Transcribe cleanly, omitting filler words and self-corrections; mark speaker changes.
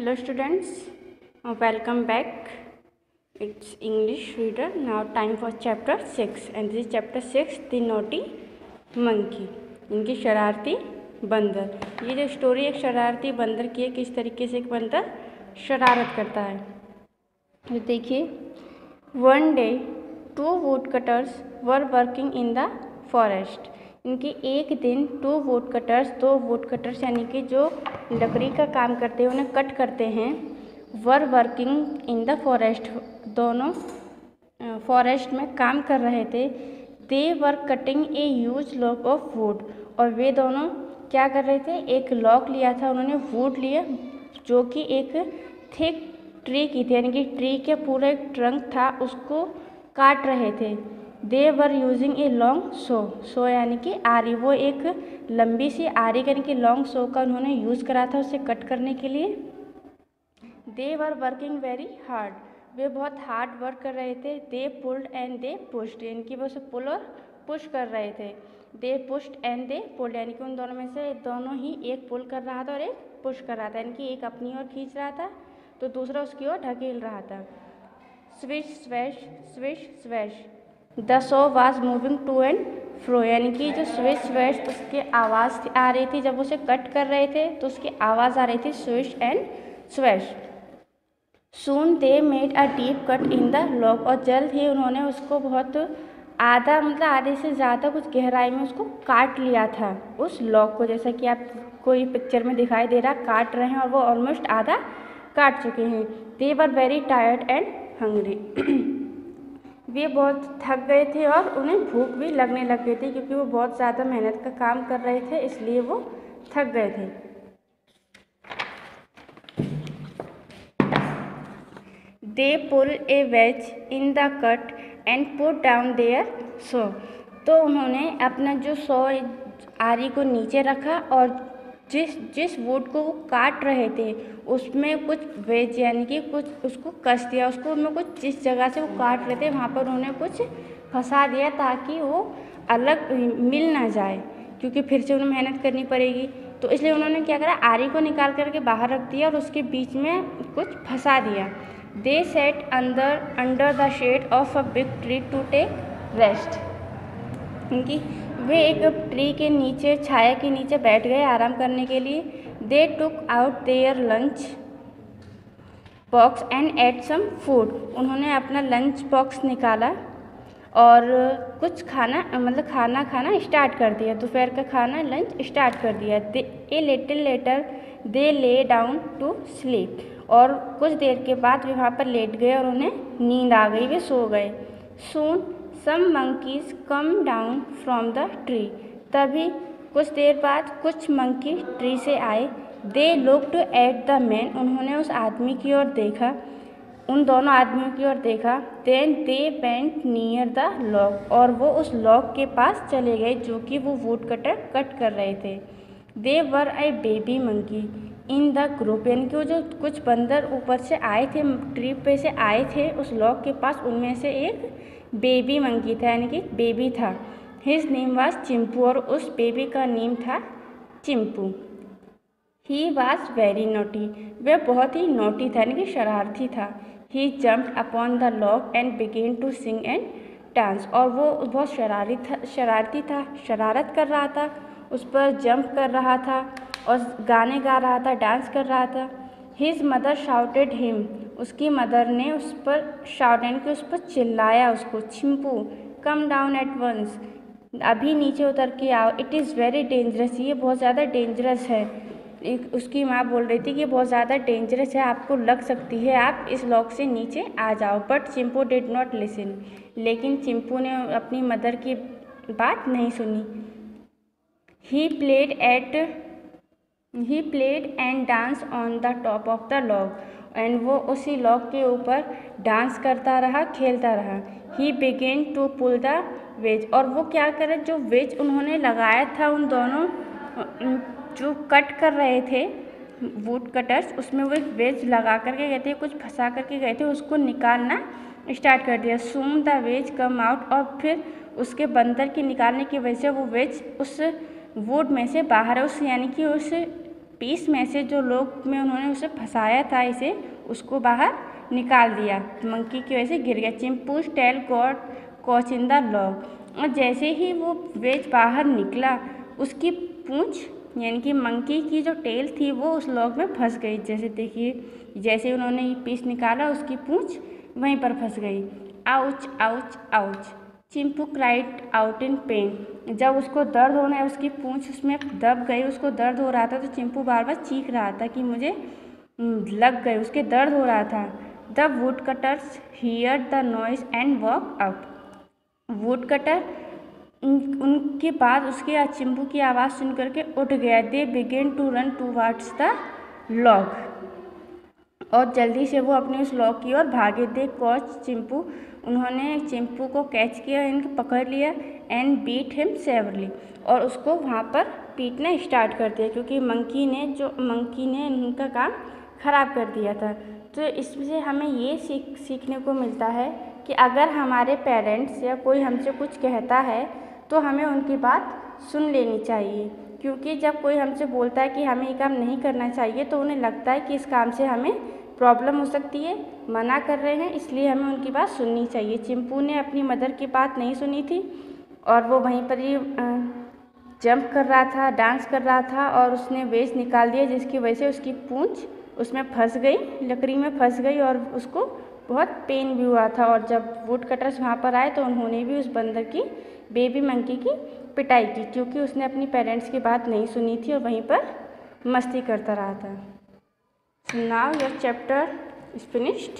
Speaker 1: Hello students, welcome back. It's English reader. Now time for chapter 6 and this is chapter 6 The Naughty Monkey. इनकी शरारती बंदर। ये जो story एक शरारती बंदर की है, किस तरीके से एक बंदर शरारत करता है। तो देखिए, one day two wood cutters were working in the forest. इनकी एक दिन दो वुड कटर्स यानी कि जो लकड़ी का काम करते हैं, उन्हें कट करते हैं, were working in the forest, दोनों फॉरेस्ट में काम कर रहे थे। दे were cutting a huge log of wood, और वे दोनों क्या कर रहे थे, एक लॉग लिया था उन्होंने, वुड लिया जो कि एक थिक ट्री की थी, यानी कि ट्री के पूरे ट्रंक था, उसको काट रहे थे। दे were using a long so यानी कि आरी, वो एक लंबी सी आरी यानी कि लॉन्ग सो का उन्होंने यूज़ करा था उसे कट करने के लिए। दे वर वर्किंग वेरी हार्ड, वे बहुत हार्ड वर्क कर रहे थे। दे पुल्ड एंड दे पुश्ड, यानी कि वो उसे पुल और पुश कर रहे थे। दे पुश्ड एंड दे पुल्ड, यानी कि उन दोनों में से दोनों ही, एक पुल कर रहा था और एक पुश कर रहा था, यानी कि एक अपनी ओर खींच रहा था तो दूसरा उसकी ओर ढकेल रहा था। Swish swash the saw was moving to and fro, यानी कि जो स्विश स्वैश उसकी आवाज़ आ रही थी, जब उसे कट कर रहे थे तो उसकी आवाज़ आ रही थी swish and swash. Soon they made a deep cut in the log, और जल्द ही उन्होंने उसको बहुत आधे से ज़्यादा कुछ गहराई में उसको काट लिया था, उस लॉग को, जैसा कि आप कोई पिक्चर में दिखाई दे रहा, काट रहे हैं और वो ऑलमोस्ट आधा काट चुके हैं। They were very tired and hungry, वे बहुत थक गए थे और उन्हें भूख भी लगने लग गई थी, क्योंकि वो बहुत ज़्यादा मेहनत का काम कर रहे थे, इसलिए वो थक गए थे। They pull a wedge in the cut and put down their saw, तो उन्होंने अपना जो सो आरी को नीचे रखा और जिस वुड को वो काट रहे थे उसमें कुछ वेज यानी कि कुछ उसको कस दिया, उसको उनमें कुछ जिस जगह से वो काट रहे थे वहाँ पर उन्होंने कुछ फंसा दिया ताकि वो अलग मिल ना जाए, क्योंकि फिर से उन्हें मेहनत करनी पड़ेगी। तो इसलिए उन्होंने क्या करा, आरी को निकाल करके बाहर रख दिया और उसके बीच में कुछ फंसा दिया। They sat under the shade of a big tree to take rest, क्योंकि वे एक ट्री के नीचे, छाया के नीचे बैठ गए आराम करने के लिए। They took out their lunch box and ate some food, उन्होंने अपना लंच बॉक्स निकाला और कुछ खाना खाना स्टार्ट कर दिया, दोपहर का खाना लंच स्टार्ट कर दिया। A little letter they lay down to sleep, और कुछ देर के बाद वे वहाँ पर लेट गए और उन्हें नींद आ गई, वे सो गए। Soon some monkeys come down from the tree, तभी कुछ देर बाद कुछ मंकी ट्री से आए। They looked at the man, उन्होंने उस आदमी की ओर देखा, उन दोनों आदमियों की ओर देखा। Then they went near the log, और वो उस लॉग के पास चले गए जो कि वो वुड कटर कट कर रहे थे। दे were a baby monkey in the group, यानी कि वो जो कुछ बंदर ऊपर से आए थे, ट्री पे से आए थे उस लॉग के पास, उनमें से एक बेबी मंकी था, यानी कि बेबी था। हिज नेम वाज चिंपू, और उस बेबी का नेम था Chimpu. He was very naughty, वह बहुत ही नोटी था, यानी कि शरारती था। He jumped upon the log and began to sing and dance, और वो बहुत शरारती था, शरारत कर रहा था, उस पर जंप कर रहा था और गाने गा रहा था, डांस कर रहा था। हिज मदर शाउटेड हिम, उसकी मदर ने उस पर शाउट यानी कि उस पर चिल्लाया उसको, Chimpu come down at once, अभी नीचे उतर के आओ। इट इज़ वेरी डेंजरस, ये बहुत ज़्यादा डेंजरस है। उसकी माँ बोल रही थी कि बहुत ज़्यादा डेंजरस है, आपको लग सकती है, आप इस लॉक से नीचे आ जाओ। But Chimpu did not listen, लेकिन चिंपू ने अपनी मदर की बात नहीं सुनी। He played and dance on the top of the log, and वो उसी लॉग के ऊपर डांस करता रहा, खेलता रहा। He began to pull the wedge, और वो क्या करे, जो वेज उन्होंने लगाया था, उन दोनों जो कट कर रहे थे वुड कटर्स, उसमें वो एक वेज लगा करके गए थे, कुछ फंसा करके गए थे, उसको निकालना स्टार्ट कर दिया। Soon the ways come out, और फिर उसके बंदर के निकालने की वजह से वो वेज उस वुड में से बाहर है, उस यानी कि उस पीस में से जो लॉक में उन्होंने उसे फंसाया था इसे, उसको बाहर निकाल दिया। मंकी की वजह से गिर गया। Chimpu's tail got caught in the log. और जैसे ही वो वेज बाहर निकला, उसकी पूँछ यानी कि मंकी की जो टेल थी वो उस लॉक में फंस गई। जैसे देखिए, जैसे उन्होंने ये पीस निकाला, उसकी पूँछ वहीं पर फंस गई। Ouch ouch ouch, Chimpu cried out in pen. जब उसको दर्द होना है, उसकी पूँछ उसमें दब गई, उसको दर्द हो रहा था, तो चिंपू बार बार चीख रहा था कि मुझे लग गए, उसके दर्द हो रहा था। The wood cutters here the noise and walk out. Would cutter उनके बाद उसके चिंपू की आवाज़ सुन करके उठ गया। They began to run towards the log, और जल्दी से वो अपने उस लॉक की ओर भागे। दे कॉच चिंपू, उन्होंने चिंपू को कैच किया, इनको पकड़ लिया। एंड बीट हिम सेवरली, और उसको वहाँ पर पीटना स्टार्ट कर दिया, क्योंकि मंकी ने उनका काम ख़राब कर दिया था। तो इससे हमें ये सीखने को मिलता है कि अगर हमारे पेरेंट्स या कोई हमसे कुछ कहता है तो हमें उनकी बात सुन लेनी चाहिए, क्योंकि जब कोई हमसे बोलता है कि हमें ये काम नहीं करना चाहिए, तो उन्हें लगता है कि इस काम से हमें प्रॉब्लम हो सकती है, मना कर रहे हैं, इसलिए हमें उनकी बात सुननी चाहिए। चिंपू ने अपनी मदर की बात नहीं सुनी थी, और वो वहीं पर ही जंप कर रहा था, डांस कर रहा था, और उसने वेज निकाल दिया, जिसकी वजह से उसकी पूँछ उसमें फंस गई, लकड़ी में फंस गई, और उसको बहुत पेन भी हुआ था। और जब वुड कटर्स वहाँ पर आए तो उन्होंने भी उस बंदर की, बेबी मंकी की पिटाई की, क्योंकि उसने अपनी पेरेंट्स की बात नहीं सुनी थी और वहीं पर मस्ती करता रहा था। Now your chapter is finished.